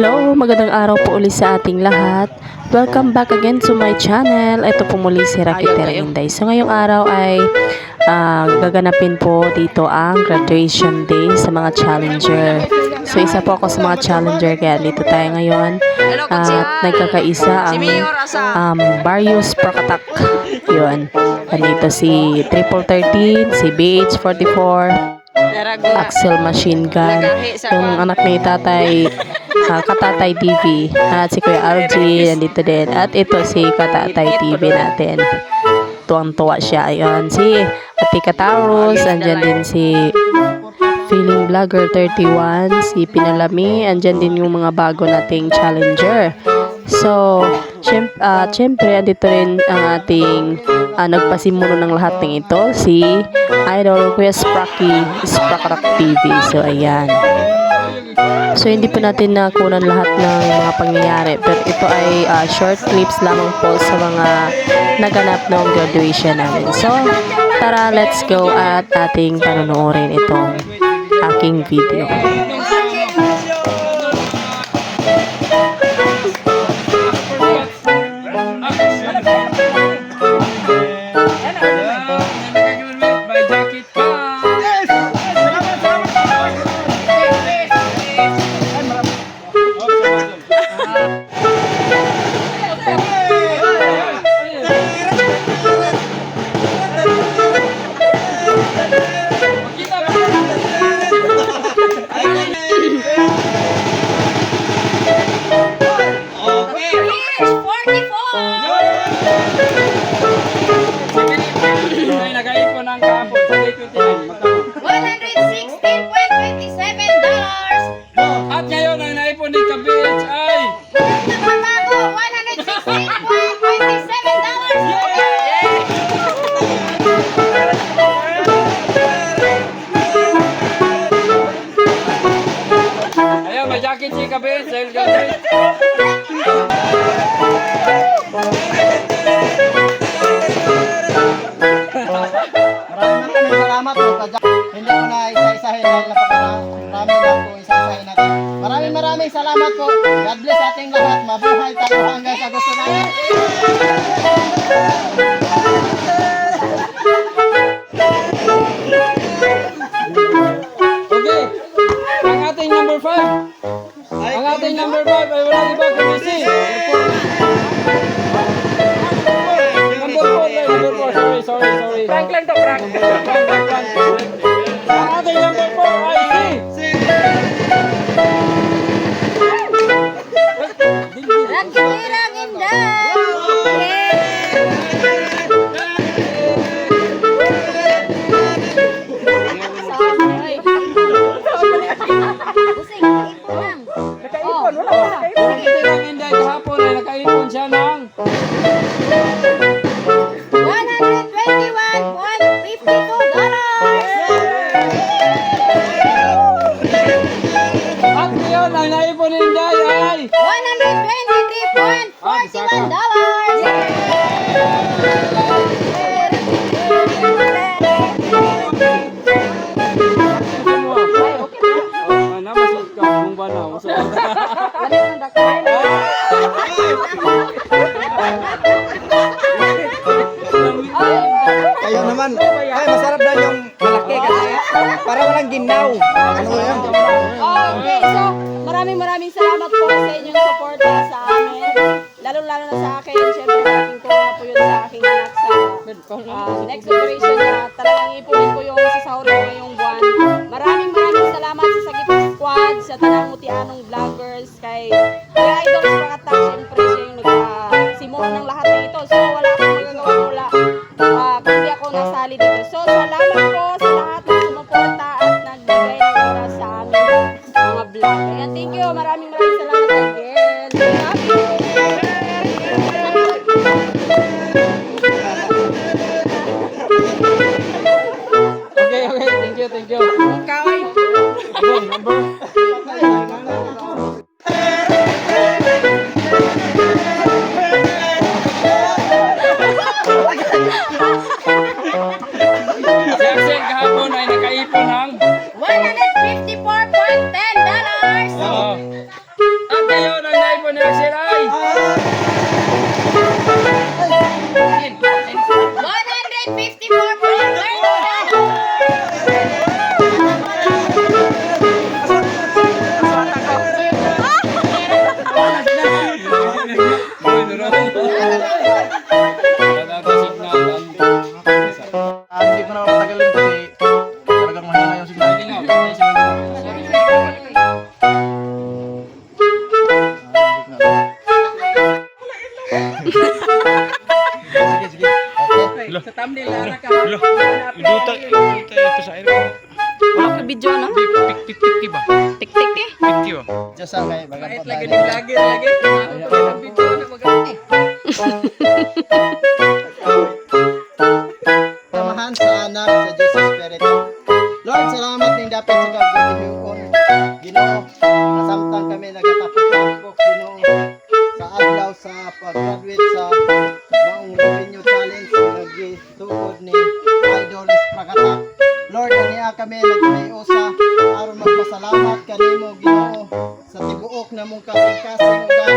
Hello, magandang araw po ulit sa ating lahat. Welcome back again to my channel. Ito po muli si Rakitera Inday. So ngayong araw ay gaganapin po dito ang graduation day sa mga challenger. So isa po ako sa mga challenger kaya dito tayo ngayon. At nagkakaisa ang Barrios Procatak. Yun. Nandito si Triple 13, si BH44, Axel Machine Gun, yung anak ni Tatay Katatay TV, at si Kuya RG nandito din, at ito si Katatay TV natin, tuwang-tuwa siya. Ayun, si Ati Katarus, andyan din si Feeling Vlogger 31, si Pinalami, andyan din yung mga bago nating challenger. So, syempre, andito rin ang ating nagpasimuno ng lahat ng ito, si Idol Kuya Spracky, Sprackrock TV. So, ayan. So, hindi po natin nakunan lahat ng mga pangyayari, pero ito ay short clips lamang po sa mga naganap ng graduation namin. So, tara, let's go at ating panonoorin itong aking video. At ngayon ang naipon ni Kabits ay ayaw, may jacket si Kabits dahil Kabits. Maraming salamat po. Hindi ko na isa-isahin dahil marami lang po isa-isahin natin. Maraming salamat po. God bless ating lahat. Mabuhay tayo hanggang sa gusto natin. Okay, ang ating number 5. Ang ating number 5 ay walang iba kundi si number 4. Sorry. Prank lang to, prank. Ang ating number 4 ay si Rakitera Inday. Busing, ipon lang. Nakaipon, wala pa nakaipon. Ito lang Inday kahapon ay nakaipon siya ng 121.52 at ngayon ang naipon ni Inday ay $123.41. namasid ka kung ba na Kayo naman. Ay, masarap daw yung malaki kasi para walang ginaw. Ano yan? Okay, so maraming salamat po sa inyong suporta sa amin. Lalo na sa akin. Siyempre, malaking tulong na po yun sa aking anak sa next operation na talagang ipunin ko yung sasahurin ko ngayong buwan. Maraming salamat sa Sagip Squad, sa Tanang Mutianong Vloggers, kay Kuya Idol Procatak. Siyempre, siya yung nagsimula ng lahat ng ito. So, wala akong magagawa mula kung di ako nasali dito. So, salamat po sa lahat ng sumuporta at nagbigay ng oras sa amin mga vlog. Ayan, thank you. Maraming salamat again. Happy Sa thumbnail, Lara ka. Iduta ito sa air. Wala ka video no? Tik ba? Tik-tik eh. Tik ba? Diyos ang kayo, bagang Kahit pagkain. lagi ng lagi. Video na mag-ati. Samahan sa anak sa Diyos sa Espiritu. Lord, salamat ng dapat sa gagawin Ginoo. Kasamtang kami nagatapos-tapos Ginoo sa adlaw sa pag-graduate sa maong revenue challenge nagituod ni Idol Pragata. Lord, aniya kami nagmayusa aron magpasalamat kanimo Ginoo sa tibuok na mong kasing-kasing ugan.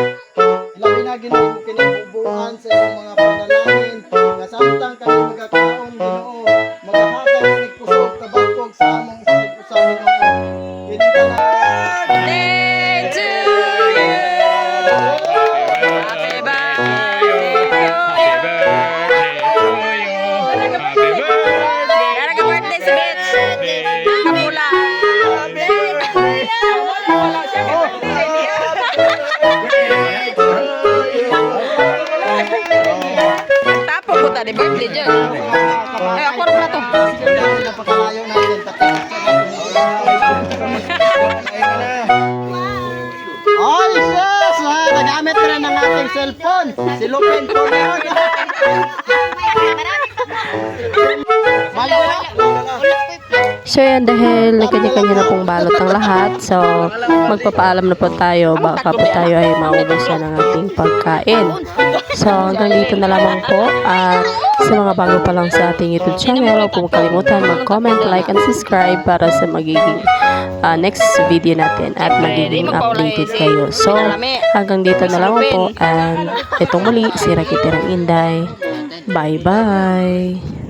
Ilabi na Ginoo kinibubuan sa iyong mga panalangin. Kasamtang kami magkakaon Ginoo, maghahatag ng kusog kabagkog sa among isip-usap Ginoo. Kini ka na Birthday to you. Happy birthday to you. Kaya ka birthday si Bitch. Kapula. Tapo po tadi birthday dyan. Ay, ako rin na to. napakalayo natin. Ay, sus! Nagamit ka na ng ating cellphone. Si Lupin po na yun. So yan, dahil kanya-kanya na pong balot ang lahat, so magpapaalam na po tayo, baka po tayo ay maubusan ng ating pagkain. So hanggang dito na lamang po, at sa mga bago pa lang sa ating YouTube channel, huwag po kalimutan mag-comment, like, and subscribe para sa magiging next video natin at magiging updated kayo. So hanggang dito na lamang po, and itong muli, si Rakitirang Inday. Bye-bye!